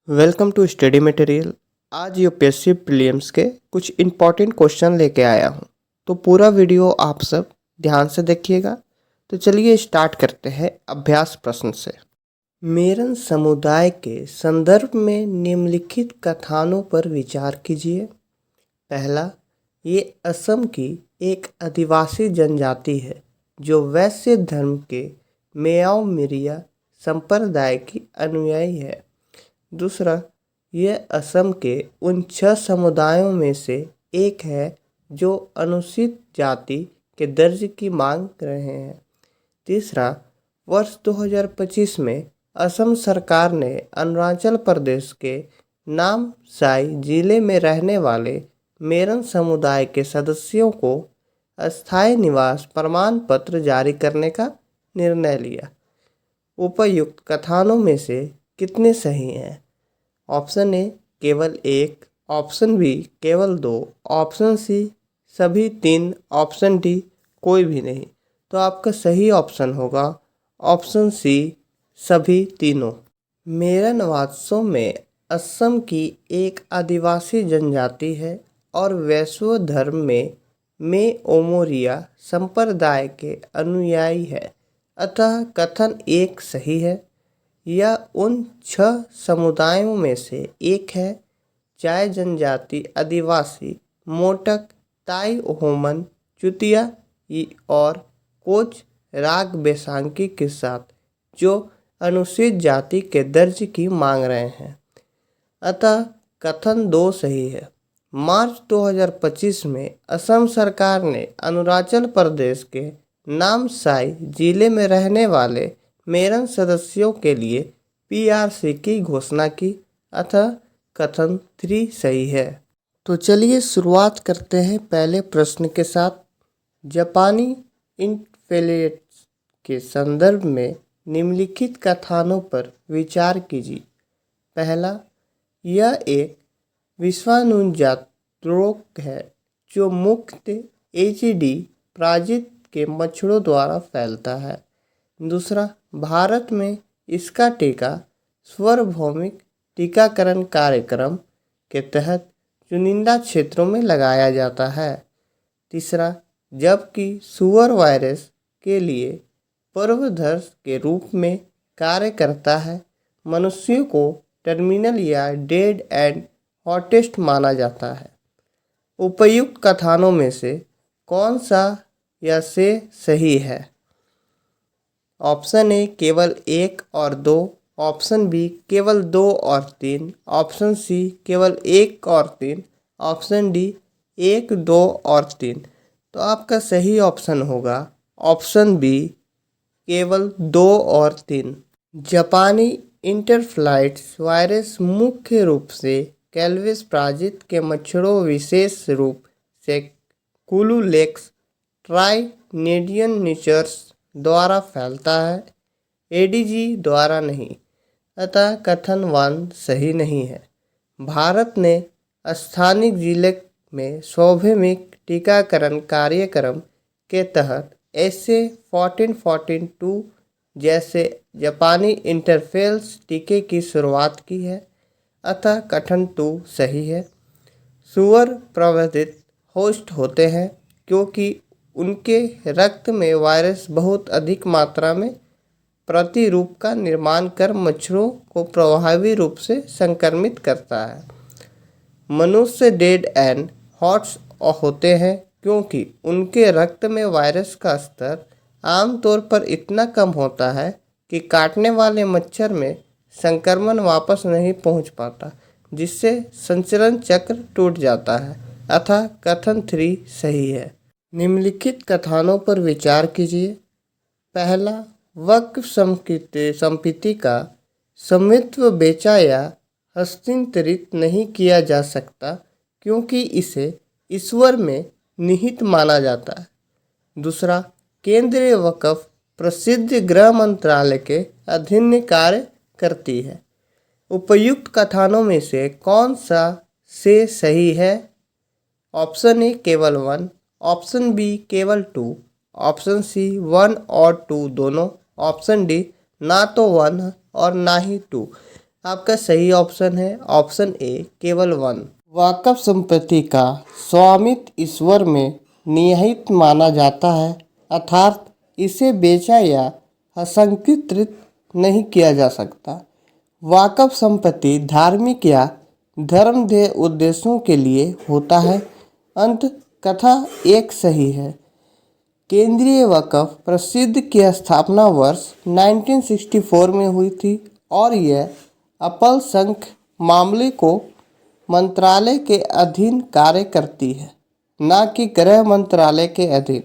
Welcome to study material. आज UPSC prelims के कुछ इम्पॉर्टेंट क्वेश्चन लेके आया हूँ, तो पूरा वीडियो आप सब ध्यान से देखिएगा। तो चलिए स्टार्ट करते हैं अभ्यास प्रश्न से। मेरन समुदाय के संदर्भ में निम्नलिखित कथनों पर विचार कीजिए। पहला, ये असम की एक आदिवासी जनजाति है जो वैश्य धर्म के मेयाओ मिरिया संप्रदाय की अनुयायी है। दूसरा, यह असम के उन 6 समुदायों में से एक है जो अनुसूचित जाति के दर्जे की मांग रहे हैं। तीसरा, वर्ष 2025 में असम सरकार ने अरुणाचल प्रदेश के नामसाई जिले में रहने वाले मेरन समुदाय के सदस्यों को अस्थायी निवास प्रमाण पत्र जारी करने का निर्णय लिया। उपयुक्त कथनों में से कितने सही हैं? ऑप्शन ए केवल 1, ऑप्शन बी केवल 2, ऑप्शन सी सभी 3, ऑप्शन डी कोई भी नहीं। तो आपका सही ऑप्शन होगा ऑप्शन सी सभी तीनों। मेरन वास्तव में असम की एक आदिवासी जनजाति है और वैश्व धर्म में ओमोरिया संप्रदाय के अनुयायी है, अतः कथन 1 सही है। यह उन 6 समुदायों में से एक है। चाय जनजाति आदिवासी मोटक, ताई ओहोमन, चुतिया और कोच राग बेसांकी के साथ जो अनुसूचित जाति के दर्जे की मांग रहे हैं, अतः कथन 2 सही है। मार्च 2025 में असम सरकार ने अरुणाचल प्रदेश के नामसाई जिले में रहने वाले मेरन सदस्यों के लिए पीआरसी की घोषणा की, अतः कथन 3 सही है। तो चलिए शुरुआत करते हैं पहले प्रश्न के साथ। जापानी इन्फ्लेट्स के संदर्भ में निम्नलिखित कथनों पर विचार कीजिए। पहला, यह एक विषाणुजन्य रोग है जो मुख्यतः एचडी पराजित के मच्छरों द्वारा फैलता है। दूसरा, भारत में इसका टीका सार्वभौमिक टीकाकरण कार्यक्रम के तहत चुनिंदा क्षेत्रों में लगाया जाता है। तीसरा, जबकि सुअर वायरस के लिए पूर्वधर्ष के रूप में कार्य करता है, मनुष्यों को टर्मिनल या डेड एंड हॉटेस्ट माना जाता है। उपयुक्त कथनों में से कौन सा या से सही है? ऑप्शन ए केवल 1 और 2, ऑप्शन बी केवल 2 और 3, ऑप्शन सी केवल 1 और 3, ऑप्शन डी 1, 2 और 3। तो आपका सही ऑप्शन होगा ऑप्शन बी केवल 2 और 3। जापानी इंटरफ्लाइट्स वायरस मुख्य रूप से कैल्विस पराजित के मच्छरों, विशेष रूप से कुलुलेक्स ट्राइनेडियन निचर्स द्वारा फैलता है, एडीजी द्वारा नहीं, अतः कथन 1 सही नहीं है। भारत ने स्थानिक जिले में सार्वभौमिक टीकाकरण कार्यक्रम के तहत ऐसे 1442 जैसे जापानी इंटरफेल्स टीके की शुरुआत की है, अतः कथन 2 सही है। सुअर प्रवर्धित होस्ट होते हैं क्योंकि उनके रक्त में वायरस बहुत अधिक मात्रा में प्रतिरूप का निर्माण कर मच्छरों को प्रभावी रूप से संक्रमित करता है। मनुष्य डेड एंड हॉट्स होते हैं क्योंकि उनके रक्त में वायरस का स्तर आमतौर पर इतना कम होता है कि काटने वाले मच्छर में संक्रमण वापस नहीं पहुंच पाता, जिससे संचरण चक्र टूट जाता है, अतः कथन 3 सही है। निम्नलिखित कथनों पर विचार कीजिए। पहला, वक्फ संपत्ति का स्वामित्व बेचा या हस्तांतरित नहीं किया जा सकता क्योंकि इसे ईश्वर में निहित माना जाता है। दूसरा, केंद्रीय वक्फ प्रसिद्ध गृह मंत्रालय के अधीन कार्य करती है। उपयुक्त कथनों में से कौन सा से सही है? ऑप्शन ए केवल 1, ऑप्शन बी केवल 2, ऑप्शन सी 1 और 2 दोनों, ऑप्शन डी ना तो 1 और ना ही 2। आपका सही ऑप्शन है ऑप्शन ए केवल 1। वाकफ संपत्ति का स्वामित्व ईश्वर में निहित माना जाता है, अर्थात इसे बेचा या हस्तांतरित नहीं किया जा सकता। वाकफ संपत्ति धार्मिक या धर्मदेह उद्देश्यों के लिए होता है। अंत कथा एक सही है। केंद्रीय वक्फ प्रसिद्ध की स्थापना वर्ष 1964 में हुई थी और यह अल्पसंख्यक मामले को मंत्रालय के अधीन कार्य करती है, न कि गृह मंत्रालय के अधीन,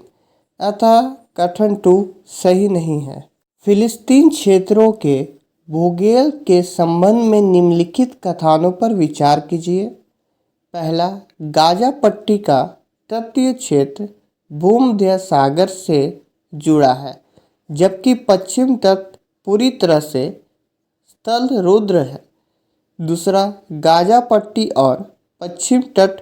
अतः कथन 2 सही नहीं है। फिलिस्तीन क्षेत्रों के भूगोल के संबंध में निम्नलिखित कथनों पर विचार कीजिए। पहला, गाजा पट्टी का तटीय क्षेत्र भूमध्य सागर से जुड़ा है, जबकि पश्चिम तट पूरी तरह से स्थल रुद्र है। दूसरा, गाजा पट्टी और पश्चिम तट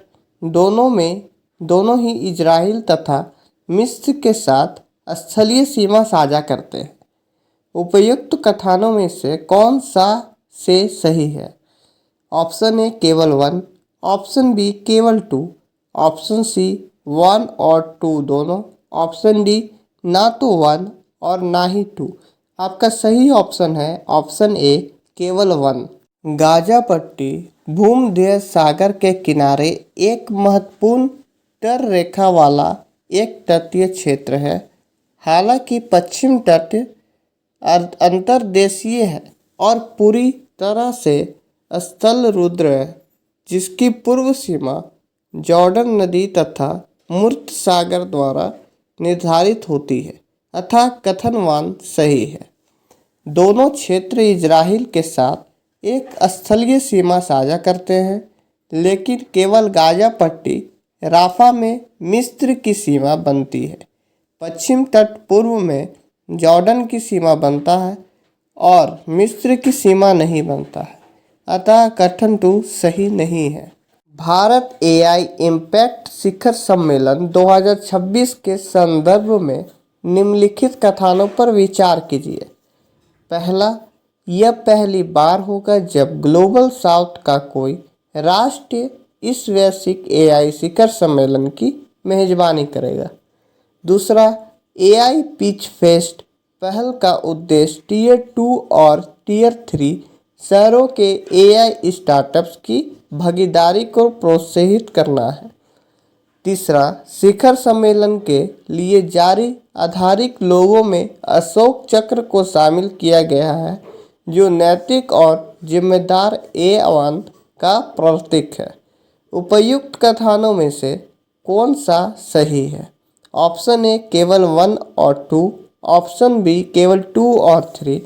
दोनों ही इजराइल तथा मिस्र के साथ स्थलीय सीमा साझा करते हैं। उपयुक्त कथनों में से कौन सा से सही है? ऑप्शन ए केवल 1, ऑप्शन बी केवल 2, ऑप्शन सी 1 और 2 दोनों, ऑप्शन डी ना तो 1 और ना ही 2। आपका सही ऑप्शन है ऑप्शन ए केवल 1। गाजा पट्टी भूमध्य सागर के किनारे एक महत्वपूर्ण तट रेखा वाला एक तटीय क्षेत्र है। हालांकि पश्चिम तट अंतर्देशीय है और पूरी तरह से स्थल रुद्र है, जिसकी पूर्व सीमा जॉर्डन नदी तथा मूर्त सागर द्वारा निर्धारित होती है, अतः कथन 1 सही है। दोनों क्षेत्र इजराइल के साथ एक स्थलीय सीमा साझा करते हैं, लेकिन केवल गाजा पट्टी राफा में मिस्र की सीमा बनती है। पश्चिम तट पूर्व में जॉर्डन की सीमा बनता है और मिस्र की सीमा नहीं बनता है, अतः कथन 2 सही नहीं है। भारत एआई इम्पैक्ट शिखर सम्मेलन 2026 के संदर्भ में निम्नलिखित कथनों पर विचार कीजिए। पहला, यह पहली बार होगा जब ग्लोबल साउथ का कोई राष्ट्र इस वैश्विक एआई शिखर सम्मेलन की मेजबानी करेगा। दूसरा, एआई पिच फेस्ट पहल का उद्देश्य टियर 2 और टियर 3 शहरों के एआई स्टार्टअप्स की भागीदारी को प्रोत्साहित करना है। तीसरा, शिखर सम्मेलन के लिए जारी आधारिक लोगों में अशोक चक्र को शामिल किया गया है, जो नैतिक और जिम्मेदार एआई का प्रतीक है। उपयुक्त कथनों में से कौन सा सही है? ऑप्शन ए केवल 1 और 2, ऑप्शन बी केवल 2 और 3,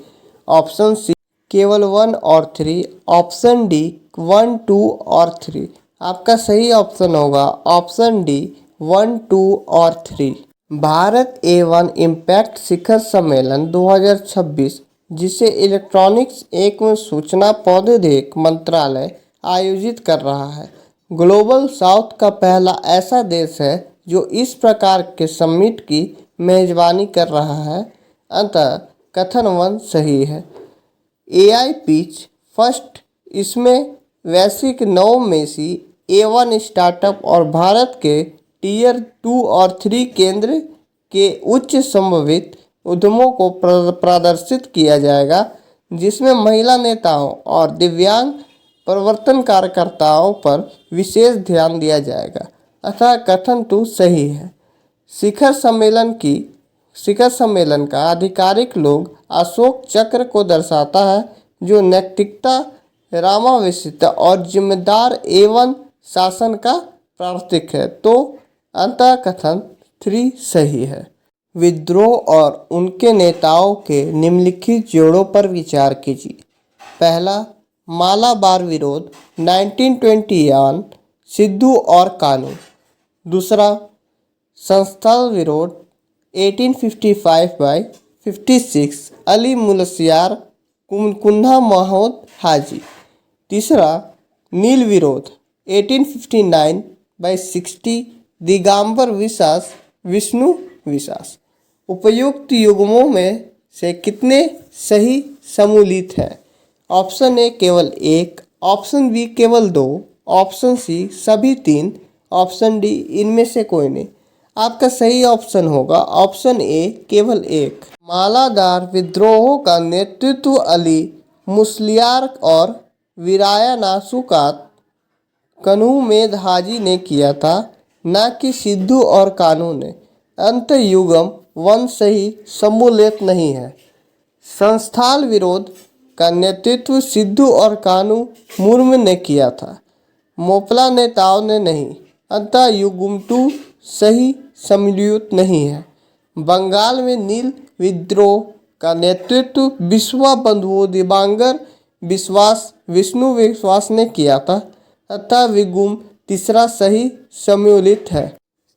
ऑप्शन सी केवल 1 और 3, ऑप्शन डी 1, 2 और 3। आपका सही ऑप्शन होगा ऑप्शन डी 1, 2 और 3। भारत A1 इम्पैक्ट शिखर सम्मेलन 2026, जिसे इलेक्ट्रॉनिक्स एवं सूचना प्रौद्योगिकी मंत्रालय आयोजित कर रहा है, ग्लोबल साउथ का पहला ऐसा देश है जो इस प्रकार के समिट की मेजबानी कर रहा है, अतः कथन 1 सही है। एआई पिच फर्स्ट इसमें वैश्विक 9 में से A1 स्टार्टअप और भारत के टियर 2 और 3 केंद्र के उच्च संभावित उद्यमों को प्रदर्शित किया जाएगा, जिसमें महिला नेताओं और दिव्यांग परिवर्तन कार्यकर्ताओं पर विशेष ध्यान दिया जाएगा, अतः कथन 2 सही है। शिखर सम्मेलन का आधिकारिक लोग अशोक चक्र को दर्शाता है, जो नैतिकता, समावेशिता और जिम्मेदार एवं शासन का प्रतीक है, तो अंतः कथन 3 सही है। विद्रोह और उनके नेताओं के निम्नलिखित जोड़ों पर विचार कीजिए। पहला, मालाबार विरोध 1921 सिद्धू और कानू। दूसरा, संस्थल विरोध 1855/56 अली मुलसियार कुन्हा महमूद हाजी। तीसरा, नील विरोध 1859/60 दिगंबर विश्वास विष्णु विश्वास। उपयुक्त युग्मों में से कितने सही सम्मिलित हैं? ऑप्शन ए केवल एक, ऑप्शन बी केवल दो, ऑप्शन सी सभी तीन, ऑप्शन डी इनमें से कोई नहीं। आपका सही ऑप्शन होगा ऑप्शन ए केवल एक। मालादार विद्रोहों का नेतृत्व अली मुस्लियार और वीराया नासुकात कन्हूमेद हाजी ने किया था, न कि सिद्धू और कान्हू ने। अंतयुगम वंश सही सम्मिलित नहीं है। संस्थाल विरोध का नेतृत्व सिद्धू और कान्हू मुर्मू ने किया था, मोपला नेताओं ने नहीं। अतः युगुमटू सही सम्मिलित नहीं है। बंगाल में नील विद्रोह का नेतृत्व विश्वा बंधुओं दिबांगर विश्वास विष्णु विश्वास ने किया था, अतः विगुम तीसरा सही सम्मिलित है।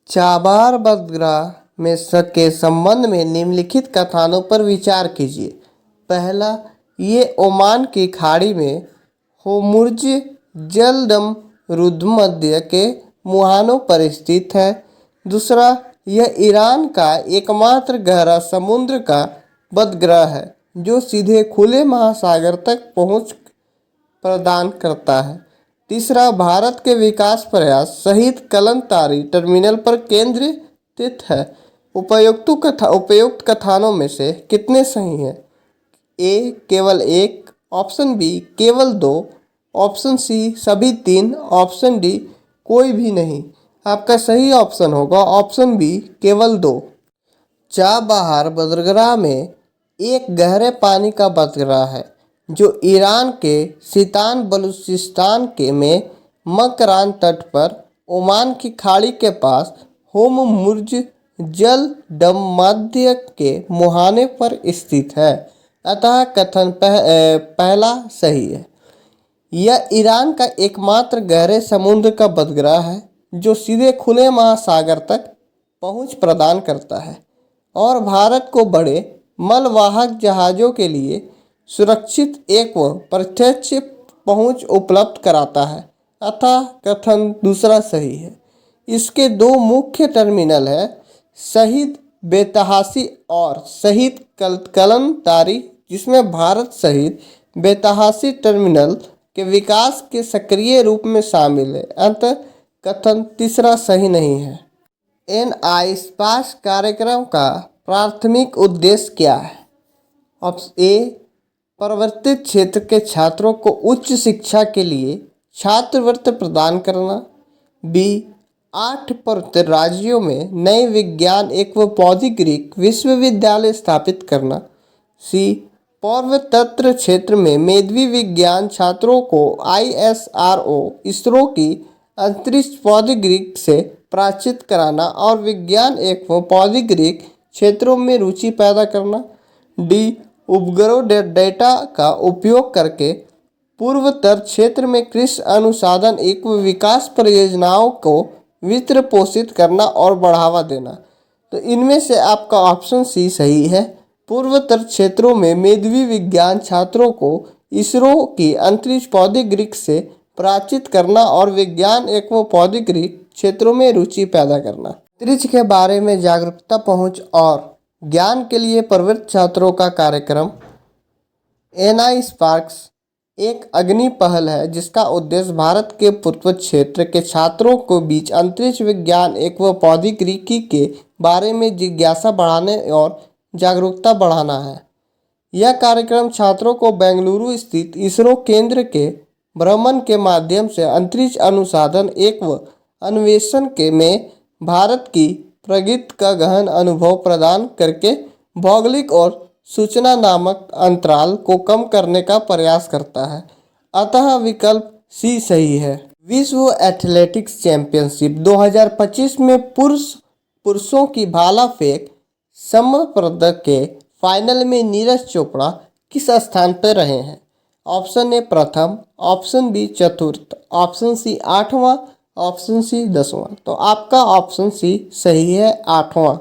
चाबार बदग्राह में के संबंध में निम्नलिखित कथनों पर विचार कीजिए। पहला, ये ओमान की खाड़ी में होर्मुज़ जलदम रुद्धमध्य के मुहानों पर स्थित है। दूसरा, यह ईरान का एकमात्र गहरा समुद्र का बंदरगाह है जो सीधे खुले महासागर तक पहुंच प्रदान करता है। तीसरा, भारत के विकास प्रयास सहित कलंतारी टर्मिनल पर केंद्रित है। उपयुक्त कथनों में से कितने सही हैं? ए केवल एक, ऑप्शन बी केवल दो, ऑप्शन सी सभी तीन, ऑप्शन डी कोई भी नहीं। आपका सही ऑप्शन होगा ऑप्शन बी केवल दो। चाबहार बंदरगाह में एक गहरे पानी का बंदरगाह है जो ईरान के सितान बलूचिस्तान के में मकरान तट पर ओमान की खाड़ी के पास होर्मुज़ जलदमध्य के मुहाने पर स्थित है। अतः कथन पहला सही है। यह ईरान का एकमात्र गहरे समुद्र का बंदरगाह है जो सीधे खुले महासागर तक पहुंच प्रदान करता है और भारत को बड़े मालवाहक जहाज़ों के लिए सुरक्षित एवं प्रत्यक्ष पहुंच उपलब्ध कराता है। अतः कथन दूसरा सही है। इसके दो मुख्य टर्मिनल है, शहीद बेतहासी और शहीद कलंतारी, जिसमें भारत शहीद बेतहासी टर्मिनल के विकास के सक्रिय रूप में शामिल है। अतः कथन तीसरा सही नहीं है। एनआई स्पास कार्यक्रम का प्राथमिक उद्देश्य क्या है? ऑप्शन ए प्रवर्तित क्षेत्र के छात्रों को उच्च शिक्षा के लिए छात्रवृत्ति प्रदान करना, बी 8 प्रवर्तित राज्यों में नए विज्ञान एवं प्रौद्योगिकी विश्वविद्यालय स्थापित करना, सी पूर्वोत्तर क्षेत्र में मेधावी विज्ञान छात्रों को ISRO इसरो की अंतरिक्ष प्रौद्योगिकी से परिचित कराना और विज्ञान एवं प्रौद्योगिकी क्षेत्रों में रुचि पैदा करना, डी उपग्रह डेटा का उपयोग करके पूर्वोत्तर क्षेत्र में कृषि अनुसंधान एवं विकास परियोजनाओं को वित्त पोषित करना और बढ़ावा देना। तो इनमें से आपका ऑप्शन सी सही है। पूर्वोत्तर क्षेत्रों में मेधावी विज्ञान छात्रों को इसरो की अंतरिक्ष प्रौद्योगिकी से परिचित करना और विज्ञान एवं प्रौद्योगिकी क्षेत्रों में रुचि पैदा करना। अंतरिक्ष के बारे में जागरूकता पहुंच और ज्ञान के लिए प्रवृत्त छात्रों का कार्यक्रम एनआई स्पार्क्स एक अग्नि पहल है जिसका उद्देश्य भारत के पूर्वोत्तर क्षेत्र के छात्रों को बीच अंतरिक्ष विज्ञान एवं प्रौद्योगिकी के बारे में जिज्ञासा बढ़ाने और जागरूकता बढ़ाना है। यह कार्यक्रम छात्रों को बेंगलुरु स्थित इसरो केंद्र के भ्रमण के माध्यम से अंतरिक्ष अनुसंधान एवं अन्वेषण के में भारत की प्रगति का गहन अनुभव प्रदान करके भौगोलिक और सूचना नामक अंतराल को कम करने का प्रयास करता है। अतः विकल्प सी सही है। विश्व एथलेटिक्स चैंपियनशिप 2025 में पुरुषों की भाला फेंक समर के फाइनल में नीरज चोपड़ा किस स्थान पर रहे हैं? ऑप्शन ए प्रथम, ऑप्शन बी चतुर्थ, ऑप्शन सी आठवां, ऑप्शन सी 10वां। तो आपका ऑप्शन सी सही है, 8वां।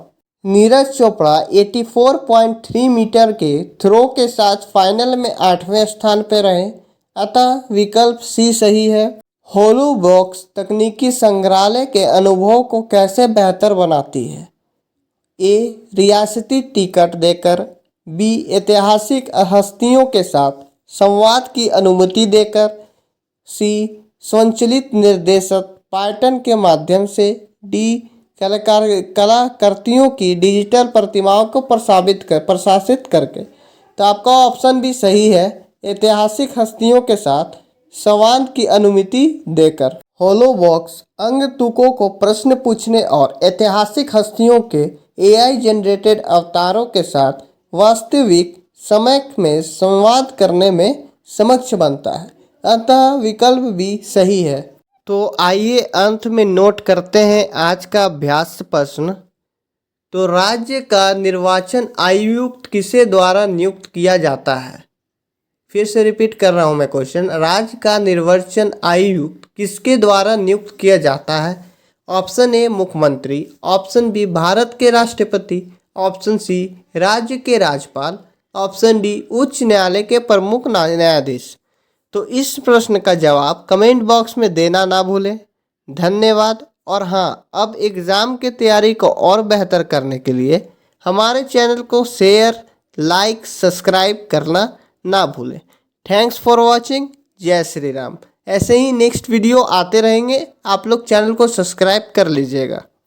नीरज चोपड़ा 84.3 मीटर के थ्रो के साथ फाइनल में 8वें स्थान पर रहे। अतः विकल्प सी सही है। होलो बॉक्स तकनीकी संग्रहालय के अनुभव को कैसे बेहतर बनाती है? ए रियासती टिकट देकर, बी ऐतिहासिक हस्तियों के साथ संवाद की अनुमति देकर, सी स्वचालित निर्देशित पैटर्न के माध्यम से, डी कलाकृतियों की डिजिटल प्रतिमाओं को प्रशासित करके। तो आपका ऑप्शन भी सही है, ऐतिहासिक हस्तियों के साथ संवाद की अनुमति देकर। होलोबॉक्स अंगतुकों को प्रश्न पूछने और ऐतिहासिक हस्तियों के एआई जनरेटेड अवतारों के साथ वास्तविक समय में संवाद करने में सक्षम बनता है, अतः विकल्प भी सही है। तो आइए अंत में नोट करते हैं आज का अभ्यास प्रश्न। तो राज्य का निर्वाचन आयुक्त किसे द्वारा नियुक्त किया जाता है? फिर से रिपीट कर रहा हूं मैं क्वेश्चन। राज्य का निर्वाचन आयुक्त किसके द्वारा नियुक्त किया जाता है? ऑप्शन ए मुख्यमंत्री, ऑप्शन बी भारत के राष्ट्रपति, ऑप्शन सी राज्य के राज्यपाल, ऑप्शन डी उच्च न्यायालय के प्रमुख न्यायाधीश। तो इस प्रश्न का जवाब कमेंट बॉक्स में देना ना भूलें। धन्यवाद। और हाँ, अब एग्ज़ाम की तैयारी को और बेहतर करने के लिए हमारे चैनल को शेयर, लाइक, सब्सक्राइब करना ना भूलें। Thanks for watching. जय श्री राम। ऐसे ही नेक्स्ट वीडियो आते रहेंगे, आप लोग चैनल को सब्सक्राइब कर लीजिएगा।